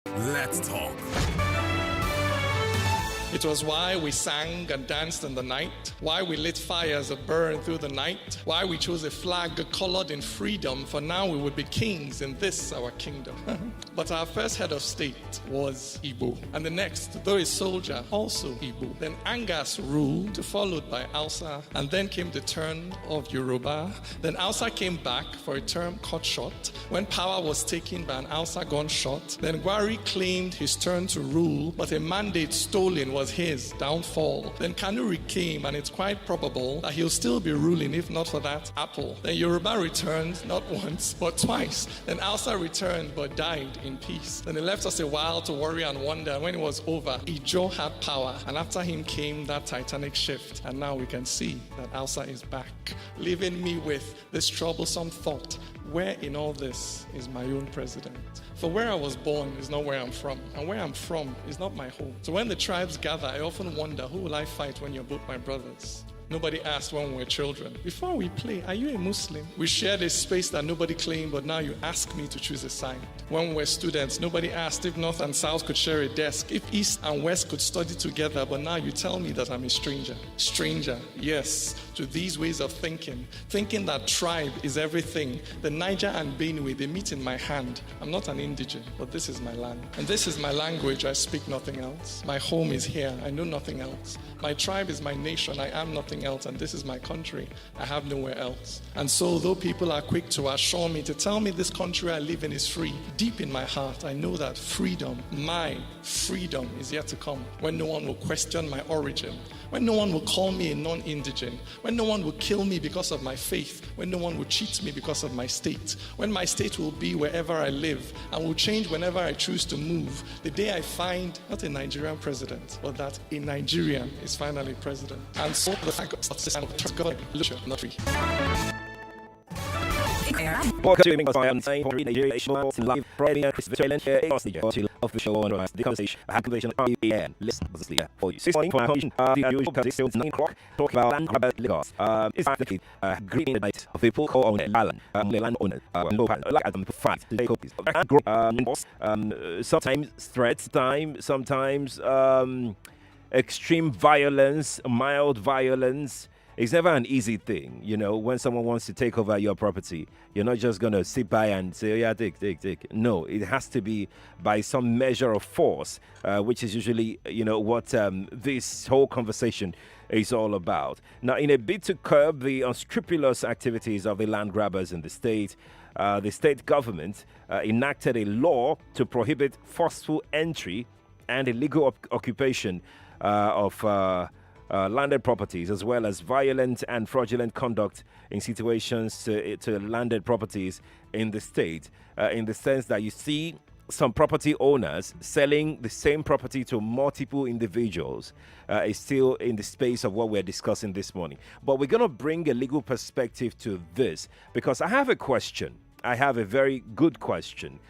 Let's talk. It was why we sang and danced in the night, why we lit fires that burned through the night, why we chose a flag colored in freedom, for now we would be kings in this our kingdom. But our first head of state was Igbo, and the next, though a soldier, also Igbo. Then Angas ruled, followed by Hausa, and then came the turn of Yoruba. Then Hausa came back for a term cut short, when power was taken by an Hausa gunshot. Then Quadry claimed his turn to rule, but a mandate stolen was his downfall. Then Kanuri came, and it's quite probable that he'll still be ruling if not for that apple. Then Yoruba returned, not once, but twice. Then Hausa returned, but died in peace. Then they left us a while to worry and wonder. When it was over, Ijo had power, and after him came that titanic shift. And now we can see that Hausa is back, leaving me with this troublesome thought: where in all this is my own president? For where I was born is not where I'm from, and where I'm from is not my home. So when the tribes gather, I often wonder, who will I fight when you're both my brothers? Nobody asked when we were children, before we play, are you a Muslim? We shared a space that nobody claimed, but now you ask me to choose a side. When we were students, nobody asked if North and South could share a desk, if East and West could study together, but now you tell me that I'm a stranger. Stranger, yes, to these ways of thinking that tribe is everything. The Niger and Benue, they meet in my hand. I'm not an indigent, but this is my land. And this is my language, I speak nothing else. My home is here, I know nothing else. My tribe is my nation, I am nothing else, and this is my country. I have nowhere else. And so, though people are quick to assure me, to tell me this country I live in is free, deep in my heart, I know that freedom, my freedom, is yet to come, when no one will question my origin, when no one will call me a non-indigent, when no one will kill me because of my faith, when no one will cheat me because of my state, when my state will be wherever I live and will change whenever I choose to move, the day I find not a Nigerian president, but that a Nigerian is finally president. And so the fact of God, not free. Welcome to I am saying for Nigeria live Friday challenge of the show on the conversation and listen for you. This morning for our conversation, the usual conversation 9 o'clock, talk about Lagos. It's the green night of people call on land owner, like them fight to take up sometimes threats time, sometimes extreme violence, mild violence. It's never an easy thing, you know, when someone wants to take over your property. You're not just going to sit by and say, oh, yeah, take. No, it has to be by some measure of force, which is usually, you know, what this whole conversation is all about. Now, in a bid to curb the unscrupulous activities of the land grabbers in the state government enacted a law to prohibit forceful entry and illegal occupation of landed properties, as well as violent and fraudulent conduct in situations to landed properties in the state, in the sense that you see some property owners selling the same property to multiple individuals is still in the space of what we're discussing this morning. But we're going to bring a legal perspective to this, because I have a question. I have a very good question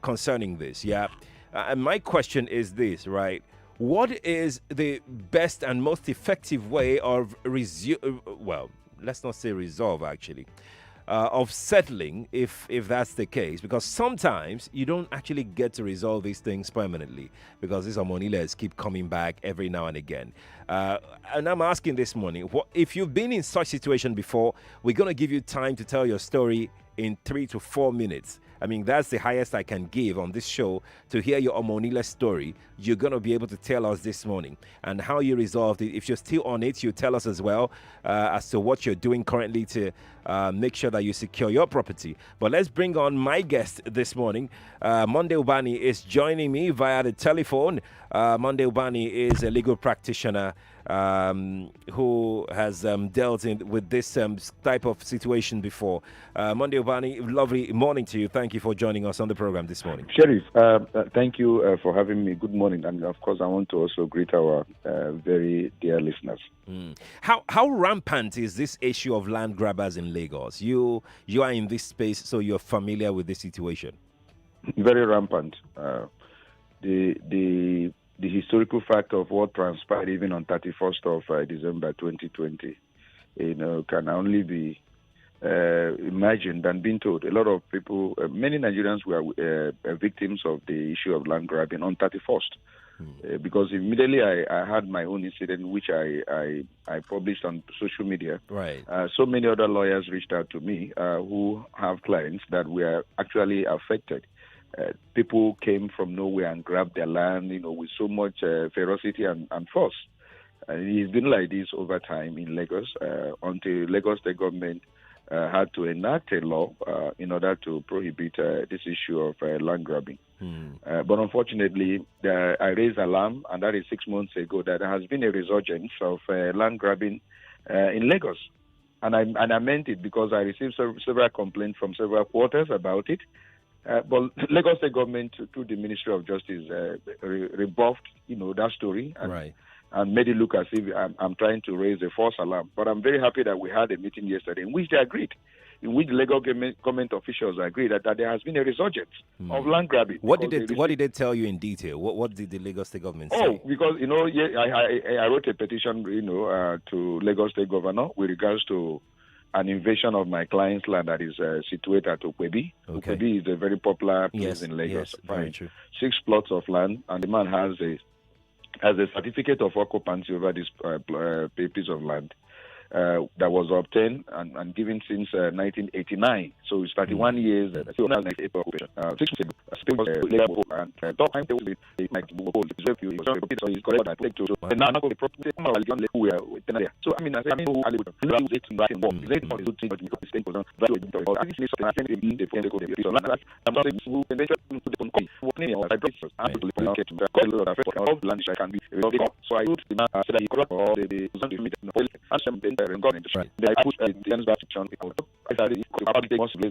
concerning this, yeah? And my question is this, right? What is the best and most effective way of let's not say resolve, actually, of settling if that's the case? Because sometimes you don't actually get to resolve these things permanently, because these amonilas keep coming back every now and again. And I'm asking this morning, if you've been in such situation before, we're going to give you time to tell your story in 3 to 4 minutes. I mean, that's the highest I can give on this show. To hear your Omonila story, you're going to be able to tell us this morning, and how you resolved it. If you're still on it, you tell us as well as to what you're doing currently to make sure that you secure your property. But let's bring on my guest this morning. Monday Ubani is joining me via the telephone. Monday Ubani is a legal practitioner who has dealt with this type of situation before. Monday Ubani, lovely morning to you. Thank you for joining us on the program this morning. Sheriff, thank you for having me. Good morning. And of course, I want to also greet our very dear listeners. How rampant is this issue of land grabbers in Lagos? You are in this space, so you're familiar with this situation. Very rampant. The historical fact of what transpired even on 31st of December 2020, can only be imagined and been told. A lot of people, many Nigerians were victims of the issue of land grabbing on 31st. Because immediately I had my own incident, which I published on social media. Right. So many other lawyers reached out to me who have clients that were actually affected. People came from nowhere and grabbed their land, with so much ferocity and force. It's been like this over time in Lagos until Lagos State government had to enact a law in order to prohibit this issue of land grabbing. But unfortunately, I raised alarm, and that is 6 months ago, that there has been a resurgence of land grabbing in Lagos. And I meant it because I received several complaints from several quarters about it. But Lagos State government, through the Ministry of Justice, rebuffed, that story. And made it look as if I'm trying to raise a false alarm. But I'm very happy that we had a meeting yesterday in which they agreed, in which the Lagos government officials agreed that there has been a resurgence of land grabbing. What did they tell you in detail? What did the Lagos State government say? Oh, because, I wrote a petition, to Lagos State governor with regards to an invasion of my client's land that is situated at Quadry. Okay. Quadry is a very popular place in Lagos. Yes, very true. 6 plots of land, and the man has a certificate of occupancy over this piece of land that was obtained and given since 1989. So it's 31 years. So now, 6 months ago, and top time they will like hold his refuge. So he's correct that take to and now the property we are there. So I mean I mean who are use it in writing form. Is it for the good thing but because it's position value or at least I think the point go there. So I'm not saying who can venture to the point what name I brought I'm to the market to call the of land which I can be so I would say that he corrupt or the and some government they I put the ends back on people I started about the most of the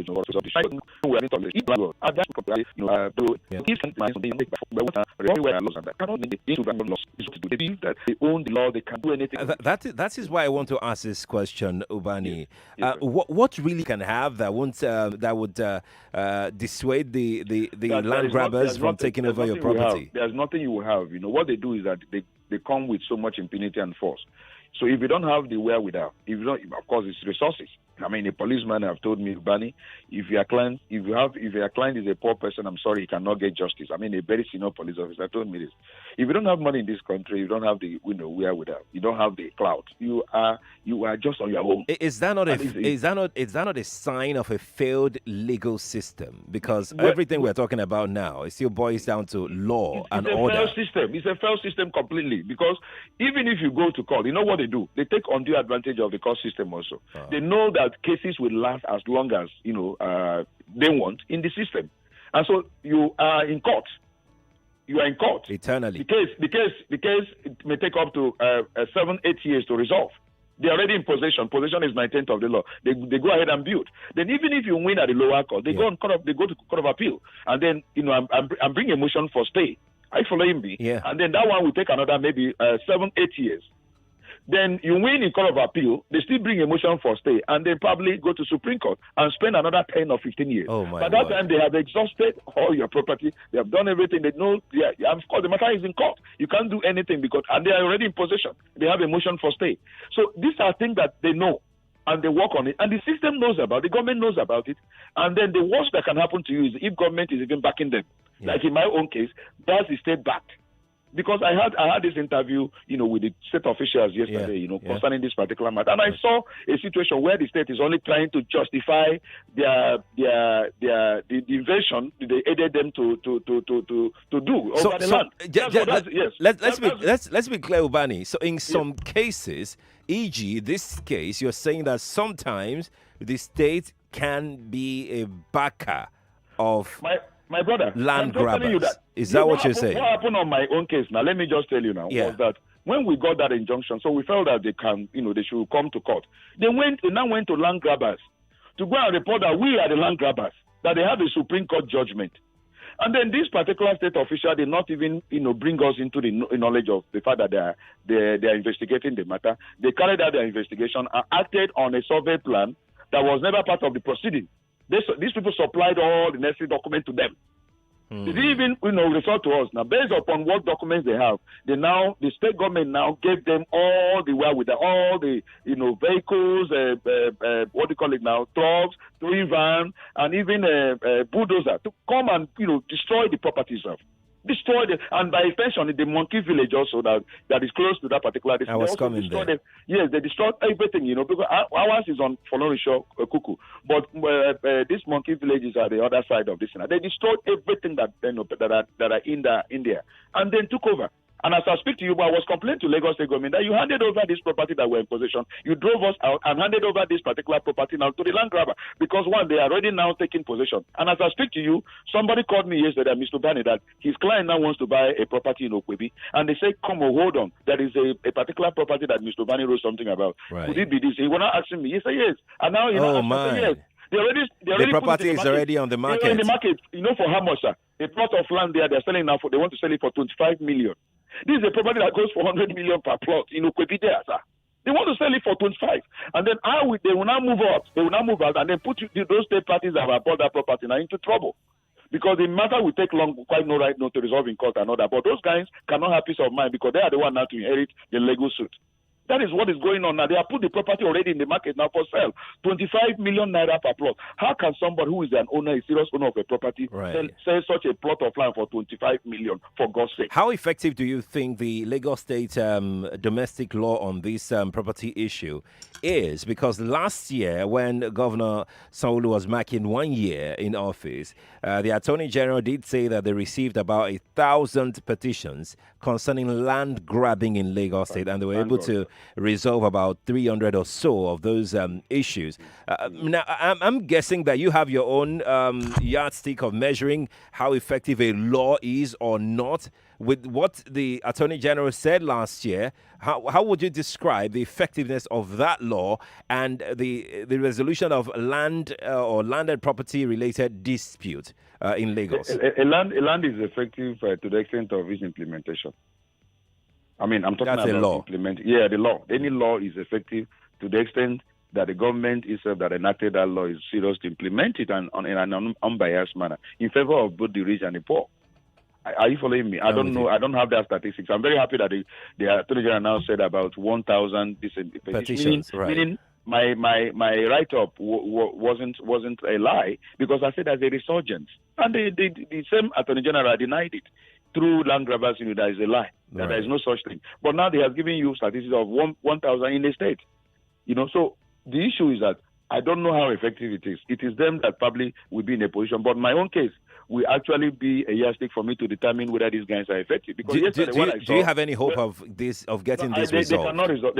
site we are not tolerate at that these minds being made but everywhere laws and that cannot be the laws is to believe that they own the law, they can do anything. That is why I want to ask this question, Ubani. What really can have that won't that would dissuade the land grabbers from taking over your property? There's nothing you will have. What they do is that they come with so much impunity and force. So if you don't have the wherewithal, if you don't, of course, it's resources. I mean, a policeman have told me, Ubani, if your client is a poor person, I'm sorry, he cannot get justice. I mean, a very senior police officer told me this. If you don't have money in this country, you don't have the wherewithal, you don't have the clout. You are just on your own. Is that not a sign of a failed legal system? Because everything we're talking about now, it still boils down to law and order. It's a failed system completely. Because even if you go to court, you know what they do? They take undue advantage of the court system also. They know that cases will last as long as they want in the system, and so you are in court. You are in court eternally. The case it may take up to 7-8 years to resolve. They're already in possession. Possession is 19th of the law. They go ahead and build. Then even if you win at the lower court, they go to court of appeal, and then I'm bringing a motion for stay. Are you following me? Yeah. And then that one will take another maybe 7-8 years. Then you win in court of appeal, they still bring a motion for stay, and they probably go to Supreme Court and spend another 10 or 15 years. Oh my By that time, they have exhausted all your property. They have done everything. They know, of course, the matter is in court. You can't do anything and they are already in possession. They have a motion for stay. So these are things that they know, and they work on it. And the system knows about it. The government knows about it. And then the worst that can happen to you is if government is even backing them. Yeah. Like in my own case, that's the state backed. Because I had this interview, with the state officials yesterday, concerning this particular matter, and I saw a situation where the state is only trying to justify the invasion they aided them to do over the land. Let's be clear, Ubani. So in some cases, e.g., this case, you're saying that sometimes the state can be a backer of my brother, land grabbers. Is that what you're saying? What happened on my own case now, let me just tell you now, was that when we got that injunction, so we felt that they can, they should come to court. They now went to land grabbers to go and report that we are the land grabbers, that they have a Supreme Court judgment. And then this particular state official did not even, bring us into the knowledge of the fact that they are investigating the matter. They carried out their investigation and acted on a survey plan that was never part of the proceeding. These people supplied all the necessary documents to them. They didn't even, resort to us. Now, based upon what documents they have, the state government now gave them all the all the, vehicles, what do you call it now, trucks, towing van, and even bulldozer to come and, destroy the properties of. Destroyed it, and by extension, the Monkey Village also that is close to that particular. I was coming there. Yes, they destroyed everything, because ours is on Folorisho, Kuku, but these Monkey Villages are the other side of this. They destroyed everything that that are in there, and then took over. And as I speak to you, I was complaining to Lagos State government that you handed over this property that were in possession. You drove us out and handed over this particular property now to the land grabber because, one, they are already now taking possession. And as I speak to you, somebody called me yesterday, Mr. Ubani, that his client now wants to buy a property in Okwebi. And they say, come on, hold on. There is a particular property that Mr. Ubani wrote something about. Right. Could it be this? He was not asking me. He said, yes. And now, I said, yes. The property is already on the market. They're in the market. For how much, sir? A plot of land there, they're selling now they want to sell it for 25 million. This is a property that goes for 100 million per plot in Okwebi there, sir. They want to sell it for 25. And then they will now move out. They will now move out and then put those state parties that have bought that property now into trouble. Because the matter will take long, quite no right now to resolve in court and all that. But those guys cannot have peace of mind because they are the one now to inherit the legal suit. That is what is going on now. They have put the property already in the market now for sale. 25 million naira per plot. How can somebody who is an owner, a serious owner of a property, sell such a plot of land for 25 million, for God's sake? How effective do you think the Lagos State domestic law on this property issue is? Because last year, when Governor Sanwo-Olu was marking 1 year in office, the Attorney General did say that they received about 1,000 petitions concerning land grabbing in Lagos State, and they were able to resolve about 300 or so of those issues. Now, I'm guessing that you have your own yardstick of measuring how effective a law is or not. With what the Attorney General said last year, how would you describe the effectiveness of that law and the resolution of land or landed property related dispute in Lagos? A land is effective to the extent of its implementation. I mean, I'm talking about the law. The law. Any law is effective to the extent that the government itself that enacted that law is serious to implement it in an unbiased manner in favor of both the rich and the poor. Are you following me? I don't know. I don't have that statistics. I'm very happy that the Attorney General now said about 1,000 petitions. Meaning my write-up wasn't a lie because I said there's a resurgence, and the same Attorney General denied it through land grabbers. That is a lie. That there is no such thing. But now they have given you statistics of 1,000 in the state. So the issue is that I don't know how effective it is. It is them that probably will be in a position. But my own case will actually be a yardstick for me to determine whether these guys are effective. Because do you have any hope of getting this resolved? They cannot resolve.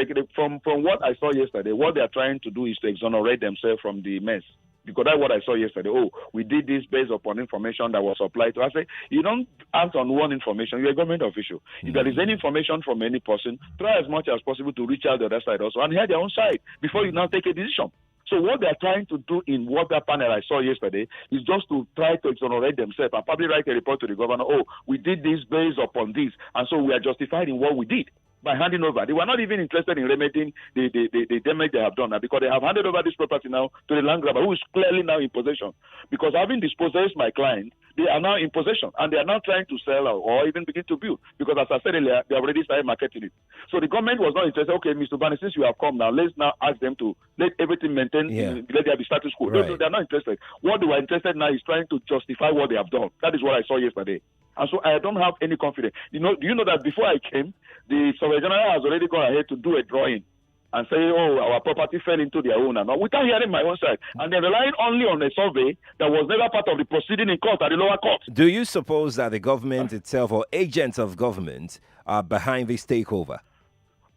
From what I saw yesterday, what they are trying to do is to exonerate themselves from the mess. Because that's what I saw yesterday. Oh, we did this based upon information that was supplied to us. I say, you don't act on one information. You're a government official. If there is any information from any person, try as much as possible to reach out the other side also and hear their own side before you now take a decision. So what they're trying to do in what that panel I saw yesterday is just to try to exonerate themselves and probably write a report to the governor, oh, we did this based upon this, and so we are justified in what we did by handing over. They were not even interested in remedying the damage they have done now because they have handed over this property now to the land grabber who is clearly now in possession. Because having dispossessed my client, they are now in possession and they are now trying to sell or even begin to build because as I said earlier, they have already started marketing it. So the government was not interested. Okay, Mr. Ubani, since you have come now, let's now ask them to let everything maintain, let there be status quo. Right. No, they are not interested. What they were interested now is trying to justify what they have done. That is what I saw yesterday. And so I don't have any confidence. Do you know that before I came, the Surveyor General has already gone ahead to do a drawing and say, oh, our property fell into their own and all, without hearing my own side. And they're relying only on a survey that was never part of the proceeding in court at the lower court. Do you suppose that the government itself or agents of government are behind this takeover?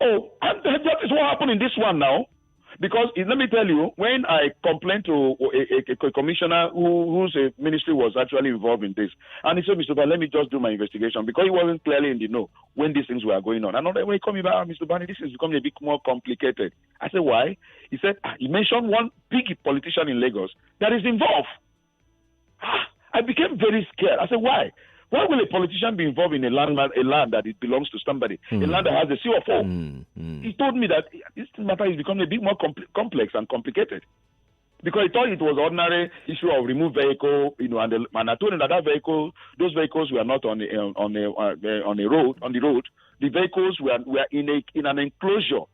Oh, and that is what happened in this one now. Because let me tell you, when I complained to a commissioner whose ministry was actually involved in this, and he said, Mr. Bani, let me just do my investigation, because he wasn't clearly in the know when these things were going on. And when he called me back, Mr. Bani, this is becoming a bit more complicated. I said, why? He said, he mentioned one big politician in Lagos that is involved. I became very scared. I said, why? Why will a politician be involved in a land that it belongs to somebody, a land that has a CFO? He told me that this matter is becoming a bit more complex and complicated. because he thought it was ordinary issue of removed vehicle, and I told him that those vehicles were not on the road. The vehicles were in an enclosure,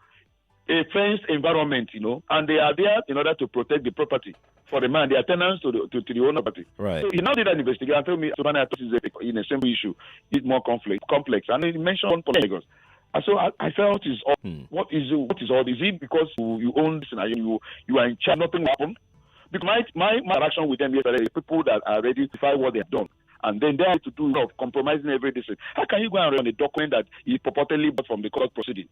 a fenced environment, and they are there in order to protect the property for the man. They are tenants to the owner property. Right. So he now did an investigation and told me, Ubani, I thought this is in a simple issue. It's more complex. And he mentioned one point. And so I felt, what is all this? Is it because you own this and you are in charge, nothing will happen? Because my interaction with them yesterday is people that are ready to fight what they have done. And then they have to do compromising every decision. How can you go and run a document that is purportedly bought from the court proceeding?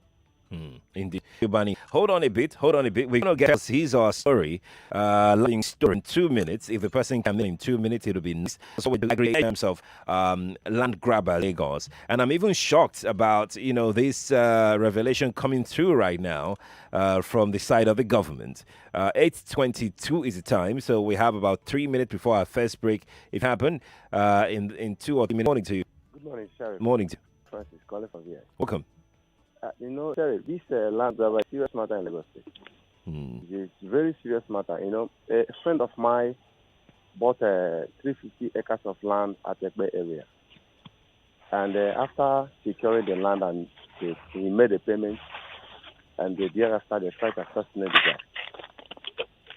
Indeed. Ubani, hold on a bit. We're going to get his story, lying story in 2 minutes. If the person can in 2 minutes, it'll be nice. So we agree in terms of land grabber Lagos. And I'm even shocked about, this revelation coming through right now from the side of the government. 8:22 is the time, so we have about 3 minutes before our first break. It happened in 2 or 3 minutes. Morning to you. Good morning, Sheriff. Morning to you. Francis, calling from here. Welcome. Sheriff, this land grabber is a serious matter in Lagos State. It's a very serious matter. A friend of mine bought 350 acres of land at the Ekpe area. And after securing the land, and he made a payment, and thereafter they tried to assassinate the guy.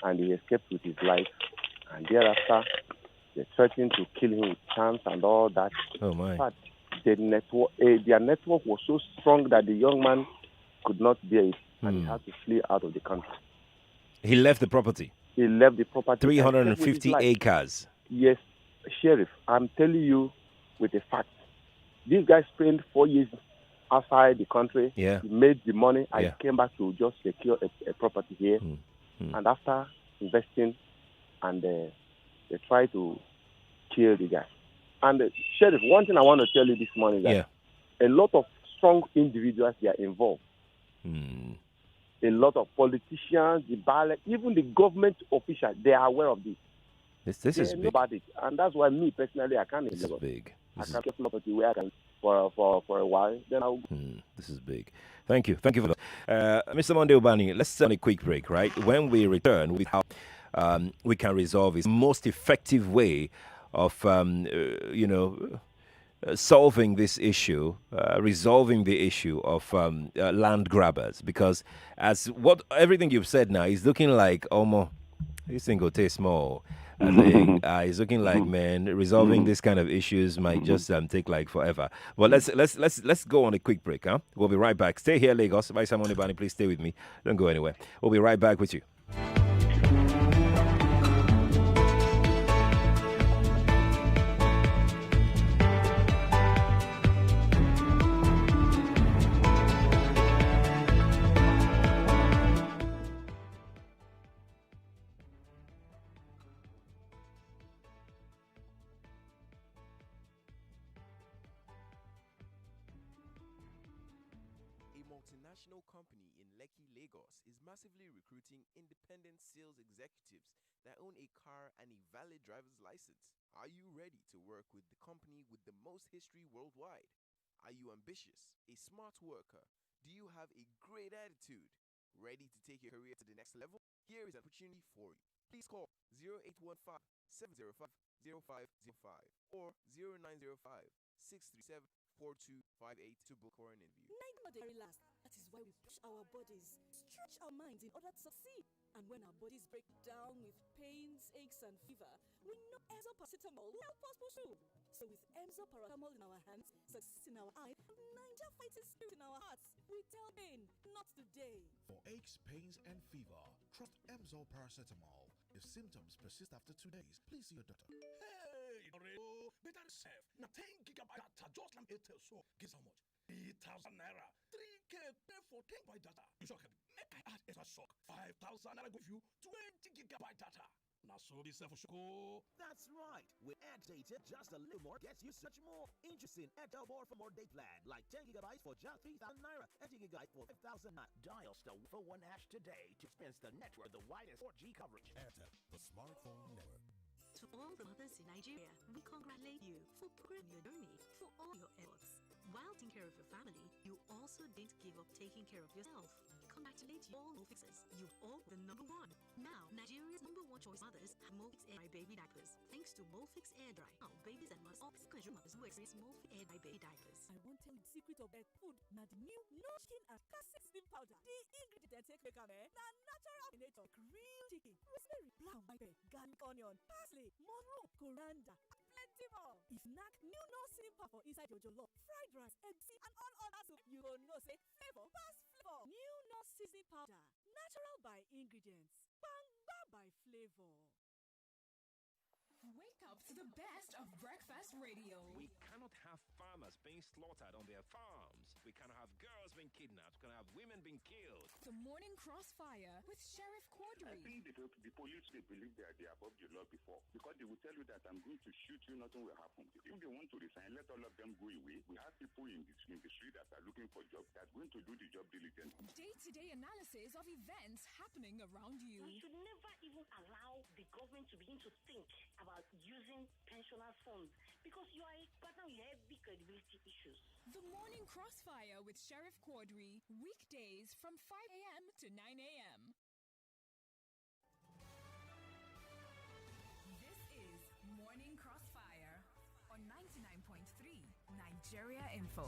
And he escaped with his life. And thereafter, they threatened to kill him with charms and all that. Oh, my. But their network was so strong that the young man could not bear it, and he had to flee out of the country. He left the property. 350 acres. Yes, Sheriff, I'm telling you with a fact. This guy spent 4 years outside the country. Yeah. He made the money. I Yeah. came back to just secure a property here. And after investing, and they tried to kill the guy. And Sheriff, one thing I want to tell you this morning is that a lot of strong individuals, they are involved. A lot of politicians, even the government officials, they are aware of this. This is big. About it. And that's why me personally, I can't. This is big. I can't get property where I can for a while. Then I'll. This is big. Thank you for that, Mr. Monday Ubani. Let's take a quick break, right? When we return, with how we can resolve is most effective way of solving this issue, resolving the issue of land grabbers, because everything you've said now is looking like almost this thing will taste small. I think it's looking like, man, resolving this kind of issues might just take like forever. But let's go on a quick break, huh? We'll be right back. Stay here, Lagos. By Simon Ubani, please stay with me. Don't go anywhere. We'll be right back with you. Multinational company in Lekki, Lagos is massively recruiting independent sales executives that own a car and a valid driver's license. Are you ready to work with the company with the most history worldwide? Are you ambitious, a smart worker? Do you have a great attitude? Ready to take your career to the next level? Here is an opportunity for you. Please call 0815-705-0505 or 0905-637-4258 to book for an interview. Last. That is why we push our bodies, stretch our minds in order to succeed. And when our bodies break down with pains, aches, and fever, we know Emzor paracetamol will help us push through. So with Emzor paracetamol in our hands, success in our eyes, and Niger fighting spirit in our hearts, we tell pain, not today. For aches, pains, and fever, trust Emzor paracetamol. If symptoms persist after 2 days, please see your doctor. Hey, better self. Now 10 gigabyte data, just like Airtel. So, guess how much? 3,000 naira. 3K pay for 10 by data. You shock me. Make I add extra shock. 5,000 naira give you 20 gigabyte data. Now so be self show. That's right. With Add Data, just a little more gets you such more. Interesting. Add more for more data plan, like 10 gigabytes for just 3,000 naira, 10 gigabytes for 5,000 naira. Dial *1 today to experience the network, the widest 4G coverage. Airtel, the smartphone network. To all the mothers in Nigeria, we congratulate you for progressing your journey, for all your efforts. While thinking care of your family, you also didn't give up taking care of yourself. Congratulate you all Molfixes. You've all the number one. Now, Nigeria's number one choice mothers have Molfix Air Dry Baby Diapers. Thanks to Molfix Air Dry. Now, babies and mothers, all consumer mothers who experience Molfix Air Dry Baby Diapers. I won't tell you the secret of egg food. Now the new no skin and cassein powder. The ingredient take make am na natural in nature. Real chicken, rosemary, black pepper, garlic onion, parsley, monroe, coriander, and plenty more. If knack new no skin powder inside your jollof, fried rice, MC, and all other soup, you go know say flavor pass flavor. New no seasoning powder, natural by ingredients, banga by flavor. Wake up to the best of breakfast radio. We cannot have farmers being slaughtered on their farms. We cannot have girls being kidnapped. We cannot have women being killed. The Morning Crossfire with Sheriff Quadry. I think the police, they believe they are above the law before. Because they will tell you that I'm going to shoot you, nothing will happen. If they want to resign, let all of them go away. We have people in the street that are looking for jobs that are going to do the job diligently. Day-to-day analysis of events happening around you. We should never even allow the government to begin to think about using pensioner funds because you are a partner with heavy credibility issues. The Morning Crossfire with Sheriff Quadry, weekdays from 5 a.m. to 9 a.m. This is Morning Crossfire on 99.3 Nigeria Info.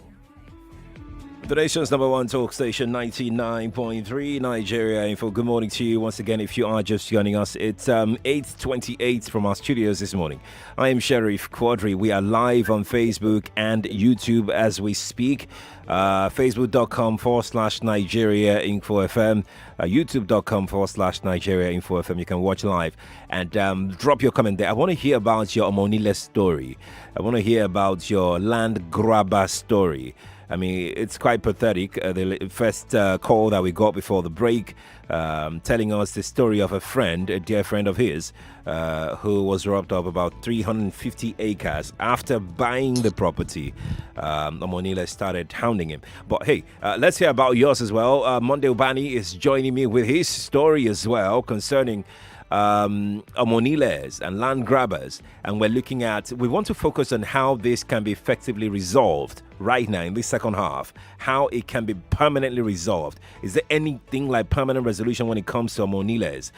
The nation's number one talk station, 99.3 Nigeria Info. Good morning to you once again. If you are just joining us, it's 8:28 from our studios this morning. I am Sheriff Quadry. We are live on Facebook and YouTube as we speak. Facebook.com/Nigeria Info FM, YouTube.com/Nigeria Info FM. You can watch live and drop your comment there. I want to hear about your Omonile story. I want to hear about your land grabber story. I mean, it's quite pathetic. The first call that we got before the break, telling us the story of a friend, a dear friend of his, who was robbed of about 350 acres after buying the property. Omonile started hounding him. But hey, let's hear about yours as well. Monday Ubani is joining me with his story as well concerning Omoniles and land grabbers, and we want to focus on how this can be effectively resolved right now in this second half, how it can be permanently resolved. Is there anything like permanent resolution when it comes to Omoniles?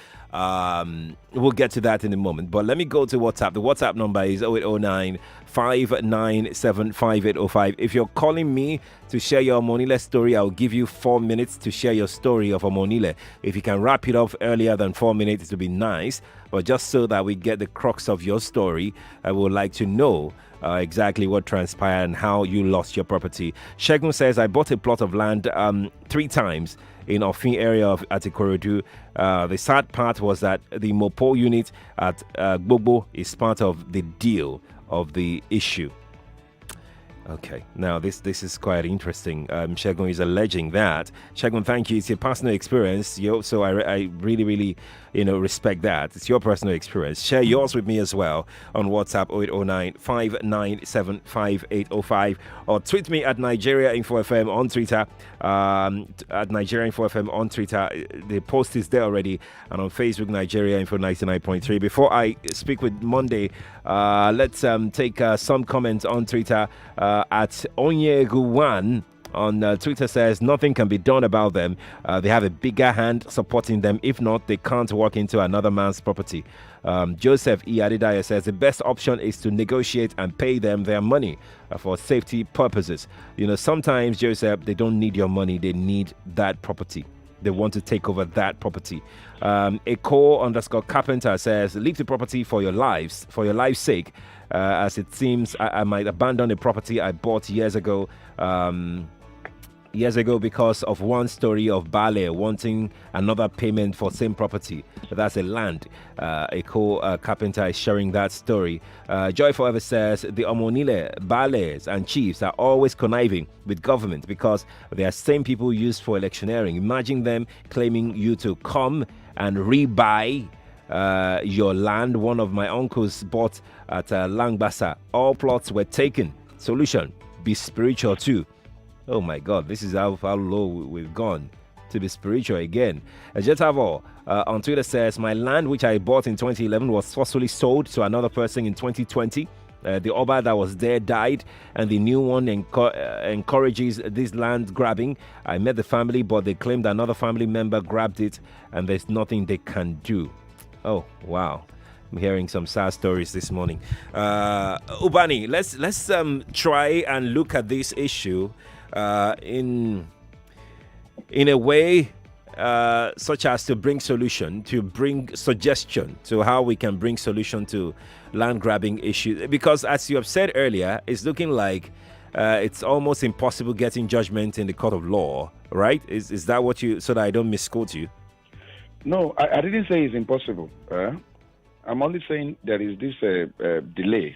We'll get to that in a moment, but let me go to WhatsApp. The WhatsApp number is 0809 597 5805. If you're calling me to share your Omonile story, I'll give you 4 minutes to share your story of Omonile. If you can wrap it up earlier than 4 minutes, it would be nice. But just so that we get the crux of your story, I would like to know exactly what transpired and how you lost your property. Shegun says, I bought a plot of land 3 times in Ofin area of Atikorodu. The sad part was that the Mopo unit at Gbogbo is part of the deal of the issue. Okay, now this is quite interesting. Shegun is alleging that. Shegun, thank you. It's your personal experience. So I really, respect that. It's your personal experience. Share yours with me as well on WhatsApp 0809 597 5805 or tweet me at Nigeria Info FM on Twitter. At Nigeria Info FM on Twitter. The post is there already, and on Facebook Nigeria Info 99.3. Before I speak with Monday, let's take some comments on Twitter. At Onyegu1 on Twitter says nothing can be done about them. They have a bigger hand supporting them. If not, they can't walk into another man's property. Joseph E. Adidaya says the best option is to negotiate and pay them their money for safety purposes. Sometimes, Joseph, they don't need your money. They need that property. They want to take over that property. Echo_Carpenter says, leave the property for your life's sake. As it seems, I might abandon a property I bought years ago because of one story of Barr wanting another payment for same property. That's a land. Carpenter is sharing that story. Joy Forever says the Omonile, Barrs and chiefs are always conniving with government because they are same people used for electioneering. Imagine them claiming you to come and rebuy your land. One of my uncles bought at Langbasa. All plots were taken. Solution: be spiritual too. Oh my God, this is how low we've gone to be spiritual again. Jetavo on Twitter says, my land which I bought in 2011 was forcefully sold to another person in 2020. The Oba that was there died, and the new one encourages this land grabbing. I met the family, but they claim that another family member grabbed it, and there's nothing they can do. Oh, wow. I'm hearing some sad stories this morning. Ubani, let's try and look at this issue in a way such as to bring solution, to bring suggestion to how we can bring solution to land grabbing issues. Because as you have said earlier, it's looking like it's almost impossible getting judgment in the court of law, right? Is that what you, so that I don't misquote you? No, I didn't say it's impossible. I'm only saying there is this delay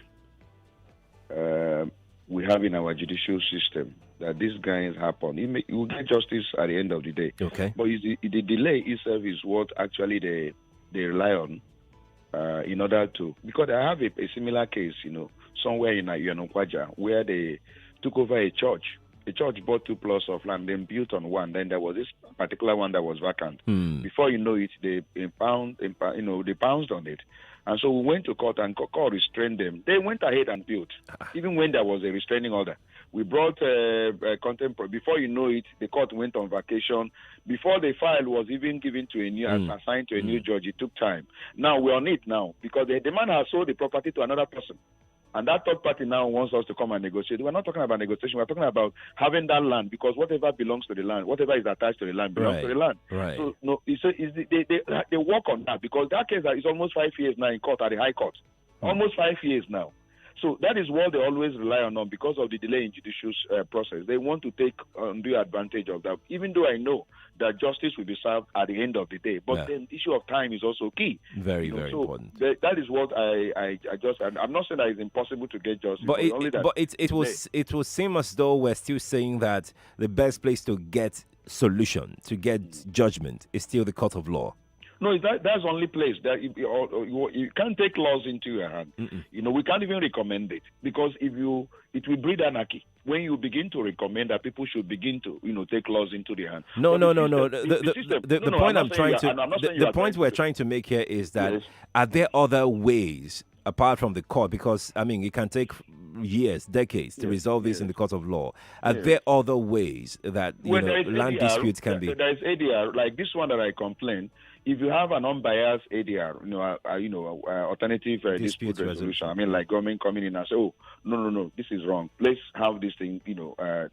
we have in our judicial system, that these guys happen. It will get justice at the end of the day. Okay. But the delay itself is what actually they rely on in order to, because I have a similar case, somewhere in Quadry, where they took over a church. The church bought 2 plots of land, then built on one. Then there was this particular one that was vacant. Before you know it, they pounced on it. And so we went to court, and court restrained them. They went ahead and built, even when there was a restraining order. We brought contempt. Before you know it, the court went on vacation. Before the file was even given to a new, assigned to a new judge, it took time. Now we're on it now, because the man has sold the property to another person. And that third party now wants us to come and negotiate. We're not talking about negotiation. We're talking about having that land, because whatever belongs to the land, whatever is attached to the land belongs to the land. Right. So no, they work on that, because that case is almost 5 years now in court, at the High Court. Almost 5 years now. So that is what they always rely on because of the delay in judicial process. They want to take undue advantage of that, even though I know that justice will be served at the end of the day. But then the issue of time is also key. Very important. That is what I'm not saying that it's impossible to get justice. But it will seem as though we're still saying that the best place to get solution, to get judgment, is still the court of law. No, that's the only place that you can't take laws into your hand. We can't even recommend it, because it will breed anarchy when you begin to recommend that people should begin to take laws into their hand. No. The point I'm trying to the point we're trying to make here is that are there other ways apart from the court? Because it can take years, decades to resolve this in the court of law. Are there other ways that land disputes can be? There is ADR, like this one that I complained. If you have an unbiased ADR, alternative dispute resolution, like government coming in and say, oh, no, this is wrong. Let's have this thing,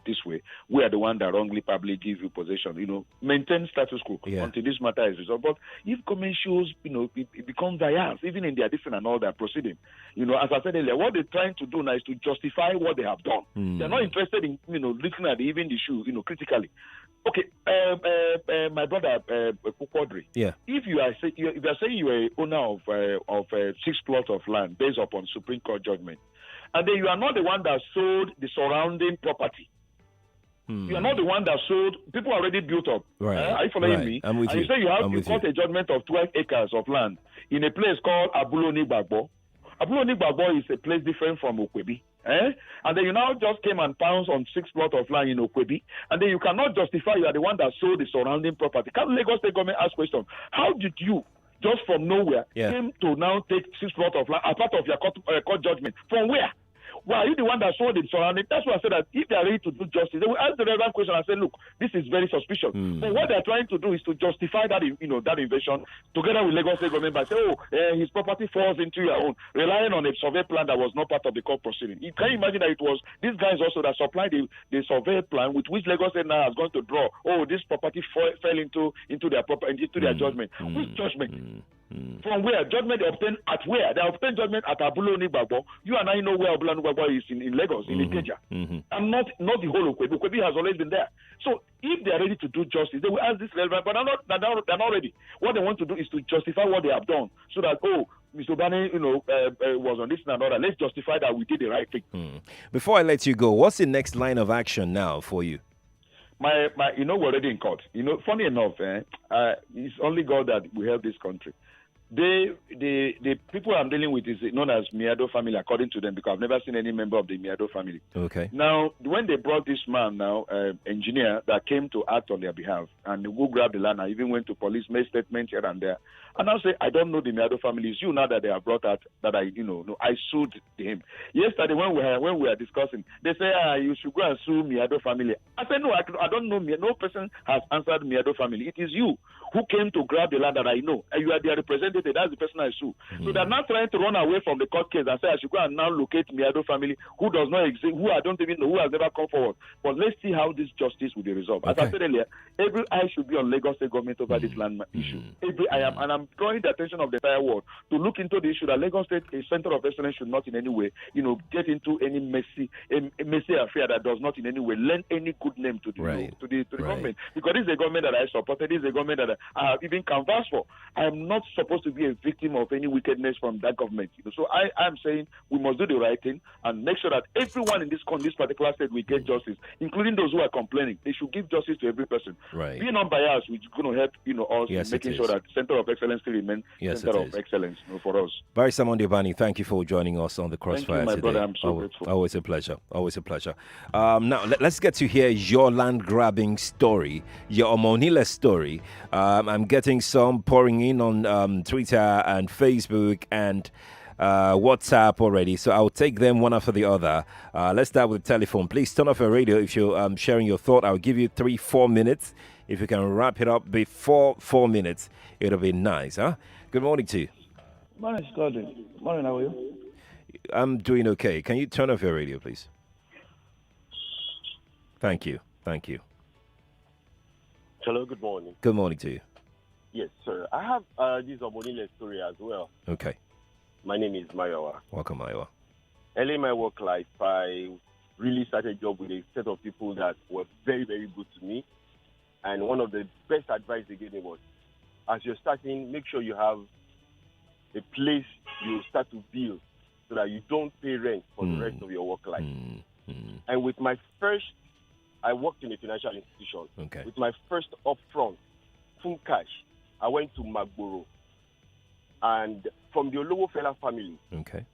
this way. We are the one that wrongly probably give you possession, maintain status quo until this matter is resolved. But if government shows, it becomes biased, even in their different and all that proceeding. As I said earlier, what they're trying to do now is to justify what they have done. They're not interested in, looking at even the issue, critically. Okay, my brother, Quadry. Yeah. If you are saying you are a owner of 6 plots of land based upon Supreme Court judgment, and then you are not the one that sold the surrounding property. You are not the one that sold. People already built up. Right. Are you following me? I'm with you. You say you got a judgment of 12 acres of land in a place called Abuloni Gbagbo. Abuloni Gbagbo is a place different from Okwebi. And then you now just came and pounced on 6 plots of land in Okwebi, and then you cannot justify you are the one that sold the surrounding property. Can Lagos State government ask question? How did you, just from nowhere, came to now take 6 plots of land as part of your court judgment? From where? Why are you the one that sold it surrounding? That's why I said that if they are ready to do justice, they will ask the relevant question and say, look, this is very suspicious. But what they're trying to do is to justify that, that invasion together with Lagos State government by saying, his property falls into your own, relying on a survey plan that was not part of the court proceeding. Can you imagine that it was these guys also that supplied the survey plan with which Lagos State now has gone to draw, this property fell into their their judgment. Which judgment? From where? Judgment they obtained at where? They obtained judgment at Abuloni Gbagbo. You and I know where Abuloni Gbagbo is in Lagos, in Ikeja. And not the whole Okwebi. Okwebi has always been there. So if they are ready to do justice, they will ask this relevant, but they're not ready. What they want to do is to justify what they have done, so that, Mr. Ubani, was on this and another. Let's justify that we did the right thing. Before I let you go, what's the next line of action now for you? We're already in court. Funny enough, it's only God that will help this country. the people I'm dealing with is known as Miado family, according to them, because I've never seen any member of the Miado family. Okay. Now, when they brought this man now, engineer, that came to act on their behalf, and who grabbed the land, I even went to police, made statements here and there. And I'll say, I don't know the Miado family. It's you now that they have brought out that I sued him. Yesterday, when we were discussing, they say, you should go and sue Miado family. I said, no, I don't know. No person has answered Miado family. It is you who came to grab the land that I know. And you are their representative. That's the person I sue. So they're not trying to run away from the court case and say, I should go and now locate Miado family, who does not exist, who I don't even know, who has never come forward. But let's see how this justice will be resolved. As I said earlier, every eye should be on Lagos State government over this land issue. Every eye am, and I'm drawing the attention of the entire world to look into the issue that Lagos State, a center of excellence, should not in any way, get into any messy affair that does not in any way lend any good name to the government. Because this is a government that I supported. This is a government that I have even canvassed for. I am not supposed to be a victim of any wickedness from that government. So I am saying we must do the right thing and make sure that everyone in this particular state will get justice, including those who are complaining. They should give justice to every person. Right. Being unbiased, which is going to help us in making sure that center of excellence still remains center of excellence for us. Barry Ubani, thank you for joining us on the Crossfire today. Brother. I'm so grateful. Always a pleasure. Always a pleasure. Now let's get to hear your land grabbing story, your Omonile story. I'm getting some pouring in on Twitter and Facebook and WhatsApp already, so I'll take them one after the other. Let's start with the telephone. Please turn off your radio if you're sharing your thought. I'll give you 3-4 minutes. If you can wrap it up before 4 minutes, it'll be nice, huh? Good morning to you. Morning, Quadry. Morning, how are you? I'm doing okay. Can you turn off your radio, please? Thank you. Thank you. Hello, good morning. Good morning to you. Yes, sir. I have this Omonile story as well. Okay. My name is Mayowa. Welcome, Mayowa. Early in my work life, I really started a job with a set of people that were very, very good to me. And one of the best advice they gave me was, as you're starting, make sure you have a place you start to build so that you don't pay rent for the rest of your work life. And with my first, I worked in a financial institution. Okay. With my first upfront, full cash, I went to Magboro. And from the Olowo Fela family, okay,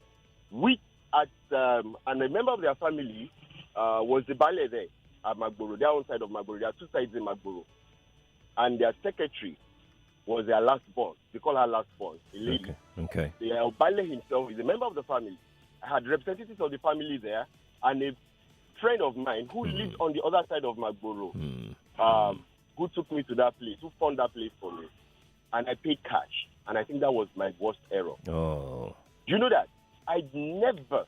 and a member of their family was the Bale there at Magboro, their own side of Magboro. There are two sides in Magboro. And their secretary was their last born. They call her last born, a lady. Okay. The Bale himself is a member of the family. I had representatives of the family there and a friend of mine who lived on the other side of Magboro, who took me to that place, who found that place for me. And I paid cash. And I think that was my worst error. Oh. Do you know that? I never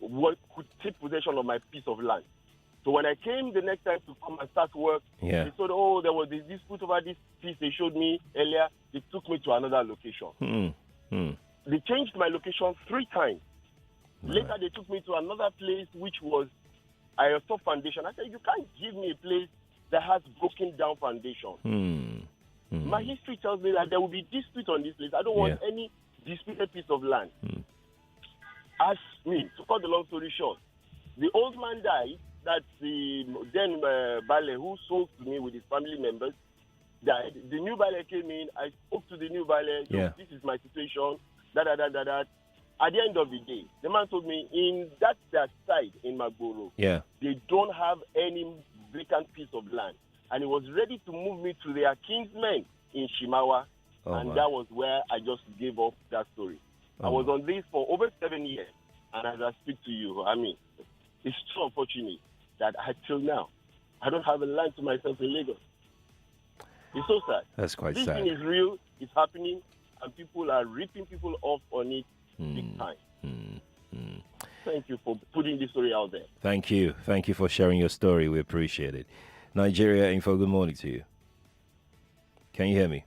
could take possession of my piece of land. So when I came the next time to come and start work, they said, there was this dispute over this piece they showed me earlier. They took me to another location. They changed my location 3 times. Right. Later, they took me to another place, which was a soft foundation. I said, you can't give me a place that has broken down foundation. My history tells me that there will be dispute on this place. I don't want any disputed piece of land. Ask me, to cut the long story short, the old man died. That's the then Bale who sold to me with his family members died. The new Bale came in. I spoke to the new Bale. This is my situation. At the end of the day, the man told me in that side in Magboro, they don't have any vacant piece of land. And he was ready to move me to their kinsmen in Shimawa. That was where I just gave up that story. I was on this for over 7 years. And as I speak to you, I mean, it's so unfortunate that till now, I don't have a land to myself in Lagos. It's so sad. That's quite sad. This thing is real, it's happening, and people are ripping people off on it big time. Thank you for putting this story out there. Thank you. Thank you for sharing your story. We appreciate it. Nigeria Info, good morning to you. Can you hear me?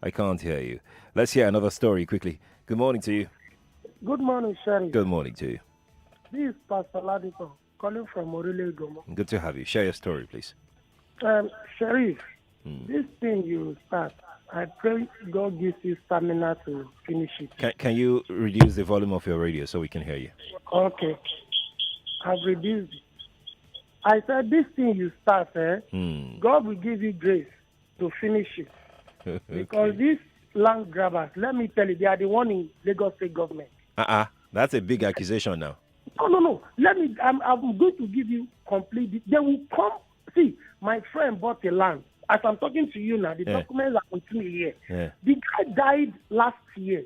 I can't hear you. Let's hear another story quickly. Good morning to you. Good morning, Sherry. Good morning to you. This is Pastor Ladipo, calling from Orile Gomo. Good to have you. Share your story, please. Sherry, this thing you start, I pray God gives you stamina to finish it. Can you reduce the volume of your radio so we can hear you? Okay. I've reduced it. I said, this thing you start, God will give you grace to finish it. Okay. Because this land grabbers, let me tell you, they are the one in Lagos State government. That's a big accusation now. No. I'm going to give you complete. They will come. See, my friend bought a land. As I'm talking to you now, the documents are with me here. Yeah. The guy died last year.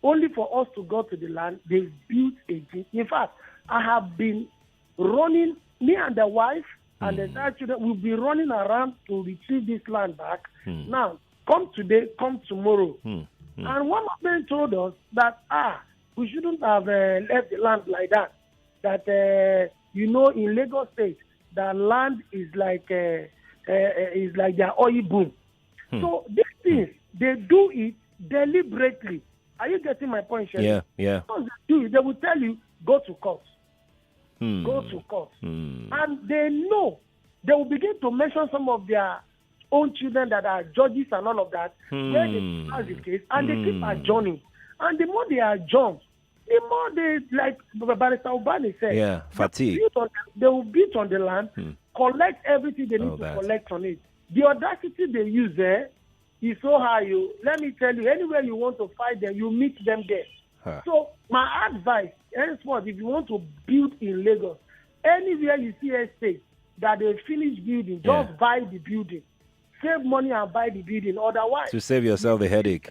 Only for us to go to the land, they built a gym. In fact, I have been running, me and the wife and the 3 children will be running around to retrieve this land back. Now, come today, come tomorrow. And one of them told us that, we shouldn't have left the land like that. That, in Lagos State, the land is like their oil boom. So these things, they do it deliberately. Are you getting my point, Shelly? Yeah. Because they do it, they will tell you, go to court. Go to court. And they know. They will begin to mention some of their own children that are judges and all of that, where they pass the case, and they keep adjourning. And the more they adjourn, the more they, like Barrister Ubani said, fatigue. They will beat on the land, collect everything they need to collect on it. The audacity they use there is so high. Let me tell you, anywhere you want to fight them, you meet them there. So my advice, henceforth, if you want to build in Lagos, anywhere you see a state that they finish building, just buy the building. Save money and buy the building. Otherwise, to save yourself the headache.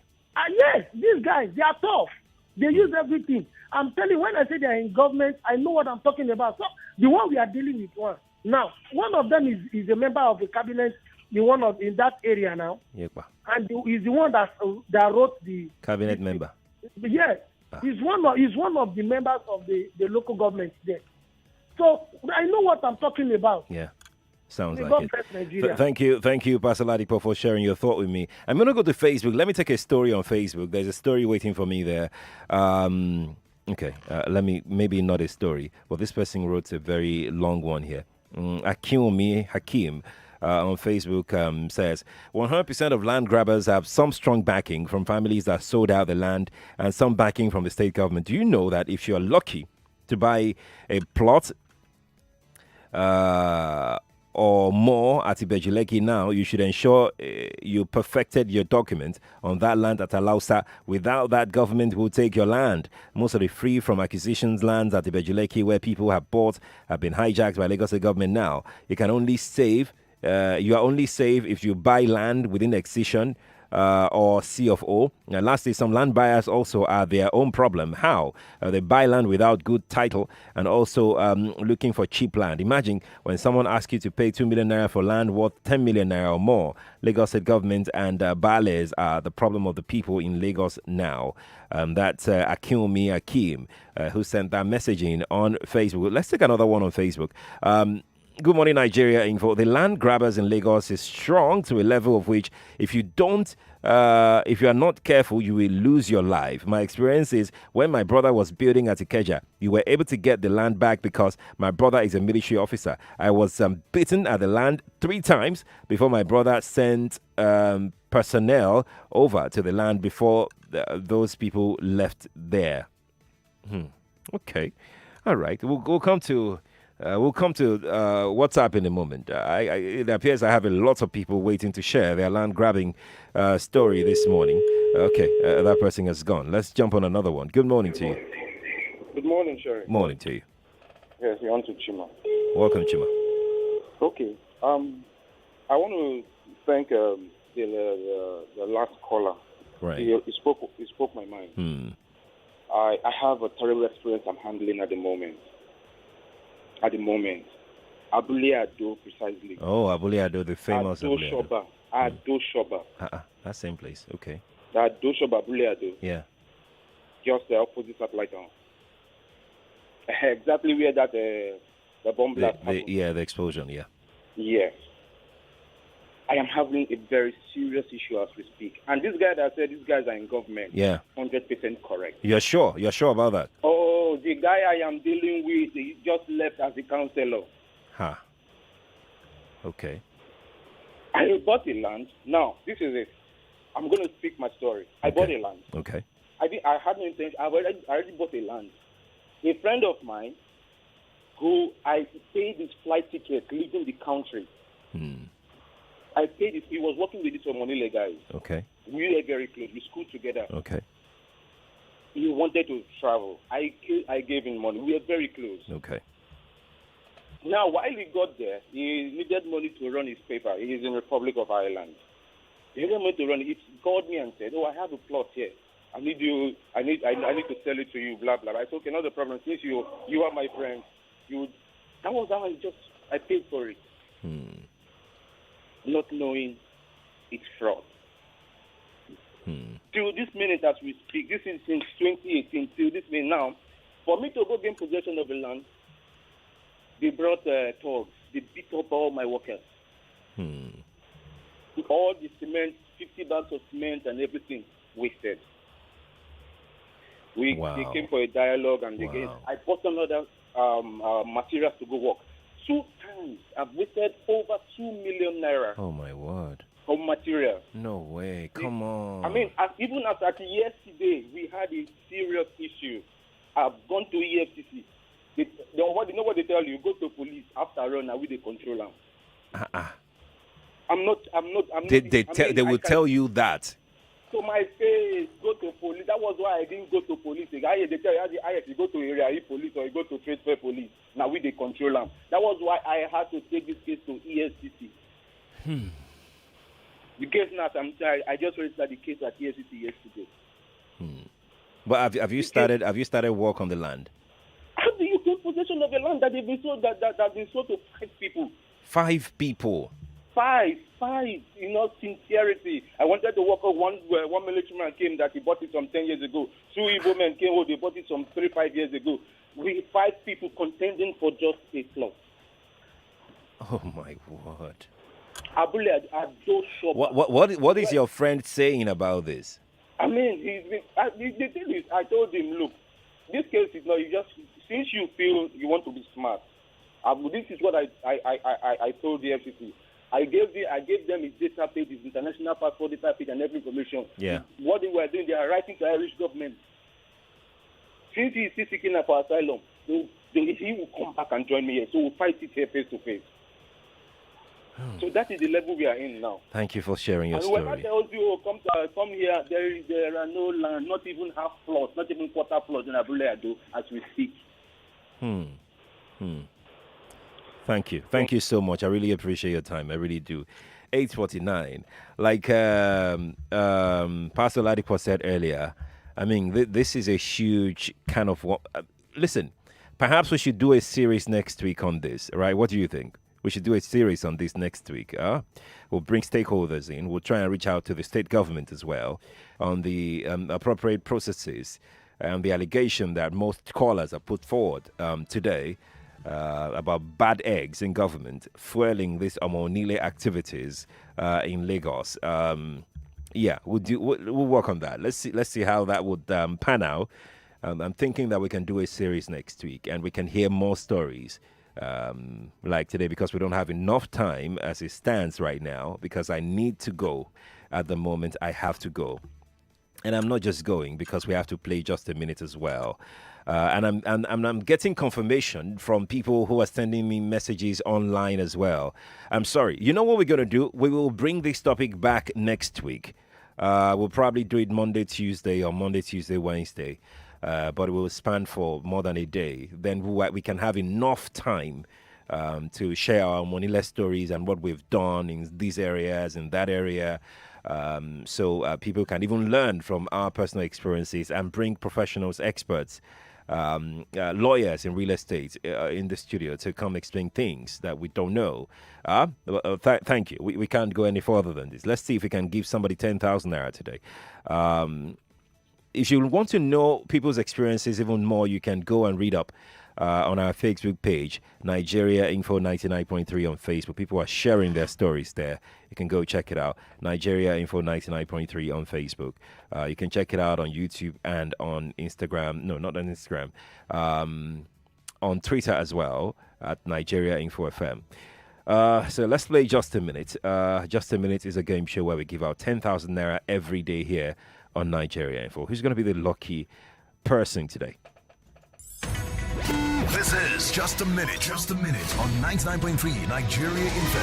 Yes, these guys, they are tough. They use everything. I'm telling you, when I say they are in government, I know what I'm talking about. So the one we are dealing with one. Now, one of them is a member of the cabinet, in that area now. And he's the one that wrote the cabinet member. Yes. He's one of the members of the local government there. So I know what I'm talking about. Yeah. Sounds like it. Thank you, Pastor Ladipo, for sharing your thought with me. I'm going to go to Facebook. Let me take a story on Facebook. There's a story waiting for me there. Maybe not a story, but this person wrote a very long one here. Hakim on Facebook says 100% of land grabbers have some strong backing from families that sold out the land and some backing from the state government. Do you know that if you're lucky to buy a plot or more at Ibejuleki now, you should ensure you perfected your document on that land at Alausa. Without that, government will take your land. Most of the free from acquisitions lands at Ibejuleki where people have bought have been hijacked by Lagos government now. You are only safe if you buy land within excision or C of O. And lastly, some land buyers also are their own problem. How? They buy land without good title and also looking for cheap land. Imagine when someone asks you to pay 2 million naira for land worth 10 million naira or more. Lagos State government and Bales are the problem of the people in Lagos now. That's Akim, who sent that messaging on Facebook. Let's take another one on Facebook. Good morning, Nigeria info. The land grabbers in Lagos is strong to a level of which if you are not careful, you will lose your life. My experience is when my brother was building at Ikeja, you were able to get the land back because my brother is a military officer. I was beaten at the land 3 times before my brother sent personnel over to the land before those people left there. Okay. All right. We'll come to WhatsApp in a moment. It appears I have a lot of people waiting to share their land grabbing story this morning. Okay, that person has gone. Let's jump on another one. Good morning to you. Good morning, Sherry. Morning to you. Yes, you're on to Chima. Welcome, Chima. Okay. I want to thank the last caller. Right. He spoke my mind. I have a terrible experience I'm handling at the moment. Abule Ado, precisely. Oh, Abule Ado, the famous Ado Abule Ado. Ado Shoba. That same place, okay. Ado Shoba, Abule Ado. Yeah. Just the opposite satellite town. Exactly where that the bomb blast happened. The explosion, yeah. Yes. I am having a very serious issue as we speak. And this guy that said these guys are in government, 100% correct. You're sure? You're sure about that? Oh, the guy I am dealing with, he just left as a councillor. Okay. I bought a land. Now, this is it. I'm going to speak my story. I bought a land. Okay. I had no intention. I already bought a land. A friend of mine, who I paid his flight ticket leaving the country, I paid it. He was working with this Monile guys. Okay. We were very close. We schooled together. Okay. He wanted to travel. I gave him money. We were very close. Okay. Now, while he got there, he needed money to run his paper. He is in Republic of Ireland. He needed money to run it. He called me and said, "Oh, I have a plot here. I need to sell it to you, blah, blah." I said, "Okay, not a problem. Since you are my friend, that was how I paid for it." Not knowing it's fraud. Till this minute as we speak, this is since 2018, till this minute now, for me to go gain possession of the land, they brought thugs. They beat up all my workers. All the cement, 50 bags of cement and everything wasted. They came for a dialogue and I bought another materials to go work. 2 times I've wasted over 2 million naira. Oh my word. Of material. No way. Come on. I mean, even as at yesterday, we had a serious issue. I've gone to EFCC. You know what they tell you? Go to police. After all, now we they control them. They will tell you that. So my face, go to police. That was why I didn't go to police. They tell you go to area police or you go to trade fair police. Now we they control them. That was why I had to take this case to EFCC. The case now, I just registered the case at EFCC yesterday. But have you started work on the land? How do you take possession of a land that they've been sold that been sold to 5 people? 5 people. 5. Sincerity. I wanted to work on one military man came that he bought it some 10 years ago. 2 Igbo men came, they bought it some 3-5 years ago. We 5 people contending for just a plot. Oh my word. What is your friend saying about this? I mean, the thing is, I told him, look, this case is not, since you feel you want to be smart, this is what I told the FCC. I gave them his data page, his international passport data page, and every information. Yeah. What they were doing, they are writing to Irish government. Since he is still seeking for asylum, he will come back and join me here. So we'll fight it here face to face. So that is the level we are in now. Thank you for sharing your story. And when I tell you, come here, there are no land, not even half plots, not even quarter plots in Abule Ado as we speak. Thank you. Thank you so much. I really appreciate your time. I really do. 8:49. Like Pastor Ladipo said earlier, I mean, this is a huge kind of... listen, perhaps we should do a series next week on this, right? What do you think? We should do a series on this next week. We'll bring stakeholders in. We'll try and reach out to the state government as well on the appropriate processes and the allegation that most callers are put forward today about bad eggs in government fueling these Omonile activities in Lagos. We'll work on that. Let's see how that would pan out. I'm thinking that we can do a series next week and we can hear more stories. Like today, because we don't have enough time as it stands right now, because I need to go at the moment. I have to go, and I'm not just going because we have to play just a minute as well. And I'm getting confirmation from people who are sending me messages online as well. I'm sorry. You know what we're gonna do? We will bring this topic back next week. We'll probably do it Monday, Tuesday, Wednesday. But it will span for more than a day. Then we can have enough time to share our Monile stories and what we've done in these areas, in that area, so people can even learn from our personal experiences and bring professionals, experts, lawyers in real estate in the studio to come explain things that we don't know. Thank you. We can't go any further than this. Let's see if we can give somebody 10,000 naira today. If you want to know people's experiences even more, you can go and read up on our Facebook page, Nigeria Info 99.3 on Facebook. People are sharing their stories there. You can go check it out. Nigeria Info 99.3 on Facebook. You can check it out on YouTube and on Instagram. No, not on Instagram. On Twitter as well at Nigeria Info FM. So let's play Just a Minute. Just a Minute is a game show where we give out 10,000 naira every day here on Nigeria Info. Who's going to be the lucky person today? This is Just a Minute on 99.3 Nigeria Info.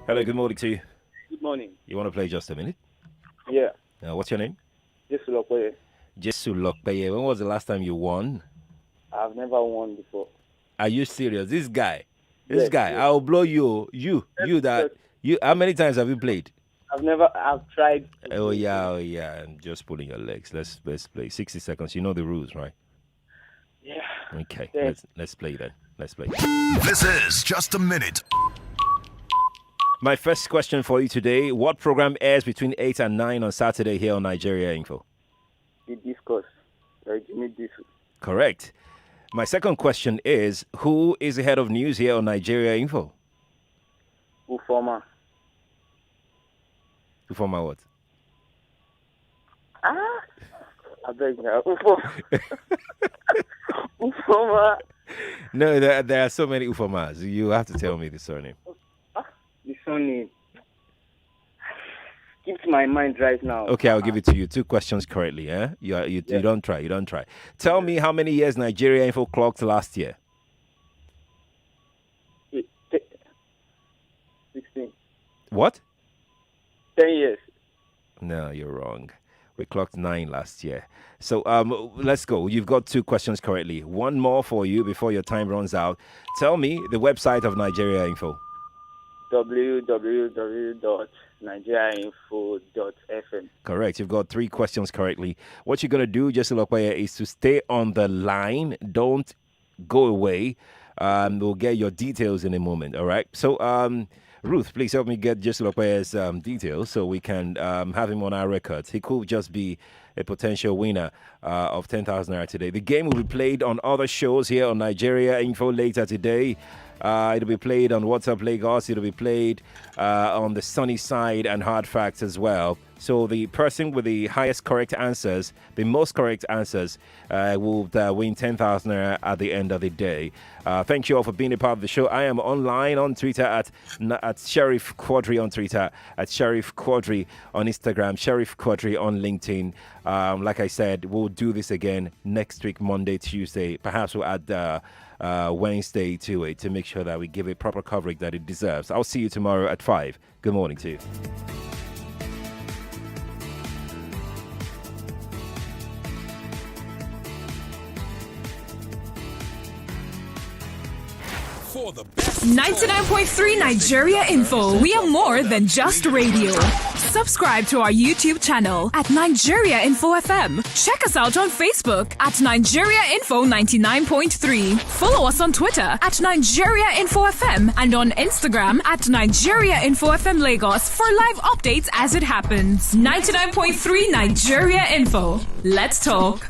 Hello, good morning to you. Good morning. You want to play just a minute? Yeah. What's your name? Jesu Lokwe. Jesu Lokpeye. When was the last time you won? I've never won before. Are you serious? This guy. Yes. I'll blow you. You. How many times have you played? I've tried. Oh yeah. I'm just pulling your legs. Let's play. 60 seconds. You know the rules, right? Yeah. Okay. Yes. Let's play then. Let's play. This is Just a Minute. My first question for you today: what program airs between 8 and 9 on Saturday here on Nigeria Info? The discourse. Jimmy Disu. Correct. My second question is: who is the head of news here on Nigeria Info? Ufoma. Ufoma what? I beg you. Ufoma. No, there are so many Ufomas. You have to tell me the surname. The surname. Keeps my mind right now. Okay, I'll give it to you. 2 questions correctly. You don't try. You don't try. Tell me how many years Nigeria Info clocked last year. 16. What? 10 years. No, you're wrong. We clocked 9 last year. So let's go. You've got 2 questions correctly. One more for you before your time runs out. Tell me the website of Nigeria Info. www.nigeriainfo.fm. Correct. You've got 3 questions correctly. What you're going to do, Jesse Lokpeye, is to stay on the line. Don't go away. We'll get your details in a moment. All right. So, Ruth, please help me get Jesse Lokpeye's details so we can have him on our records. He could just be a potential winner of 10,000 naira today. The game will be played on other shows here on Nigeria Info later today. It'll be played on WhatsApp Lagos. It'll be played on the Sunny Side and Hard Facts as well. So the person with the highest correct answers, the most correct answers, will win 10,000 naira at the end of the day. Thank you all for being a part of the show. I am online on Twitter at Sheriff Quadry on Twitter, at Sheriff Quadry on Instagram, Sheriff Quadry on LinkedIn. Like I said, we'll do this again next week, Monday, Tuesday. Perhaps we'll add Wednesday to it to make sure that we give it proper coverage that it deserves. I'll see you tomorrow at 5. Good morning to you. For the best 99.3 Nigeria Info. We are more than just radio. Subscribe to our YouTube channel at Nigeria Info FM. Check us out on Facebook at Nigeria Info 99.3. Follow us on Twitter at Nigeria Info FM and on Instagram at Nigeria Info FM Lagos for live updates as it happens. 99.3 Nigeria Info. Let's talk.